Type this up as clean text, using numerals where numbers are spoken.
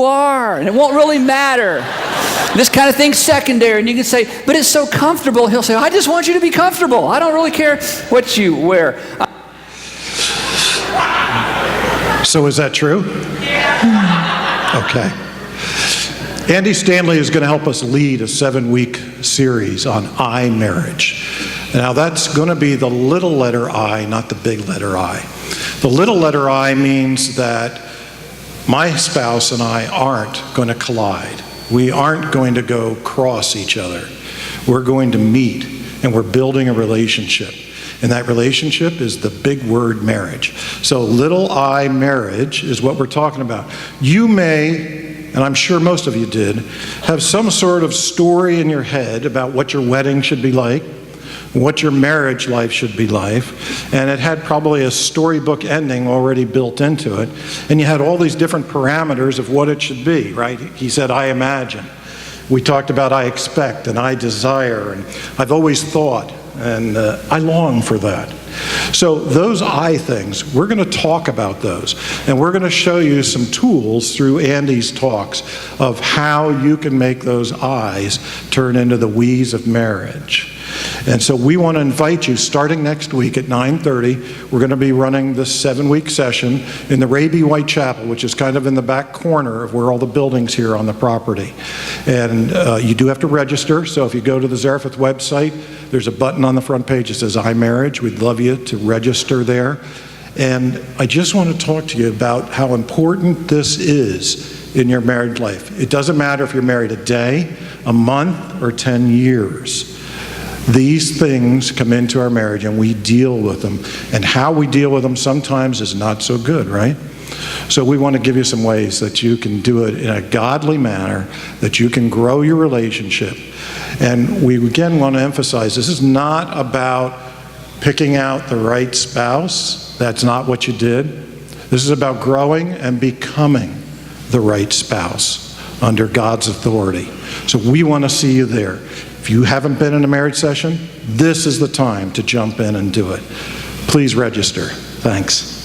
you are, and it won't really matter. This kind of thing's secondary, and you can say, but it's so comfortable. He'll say, I just want you to be comfortable. I don't really care what you wear. So is that true? Okay. Andy Stanley is going to help us lead a 7-week series on I marriage. Now that's going to be the little letter I, not the big letter I. The little letter I means that my spouse and I aren't going to collide. We aren't going to go cross each other. We're going to meet, and we're building a relationship. And that relationship is the big word marriage. So little I marriage is what we're talking about. You may, and I'm sure most of you did, have some sort of story in your head about what your wedding should be like, what your marriage life should be like, and it had probably a storybook ending already built into it, and you had all these different parameters of what it should be, right? He said, I imagine. We talked about I expect and I desire, and I've always thought, and I long for that. So those I things, we're going to talk about those, and we're going to show you some tools through Andy's talks of how you can make those I's turn into the we's of marriage. And so we want to invite you, starting next week at 9:30, we're going to be running this 7-week session in the Raby White Chapel, which is kind of in the back corner of where all the buildings here on the property. And you do have to register, so if you go to the Zarephath website, there's a button on the front page that says I Marriage. We'd love you to register there. And I just want to talk to you about how important this is in your married life. It doesn't matter if you're married a day, a month, or 10 years. These things come into our marriage and we deal with them. And how we deal with them sometimes is not so good, right? So we want to give you some ways that you can do it in a godly manner, that you can grow your relationship. And we again want to emphasize, this is not about picking out the right spouse. That's not what you did. This is about growing and becoming the right spouse under God's authority. So we want to see you there. If you haven't been in a marriage session, this is the time to jump in and do it. Please register. Thanks.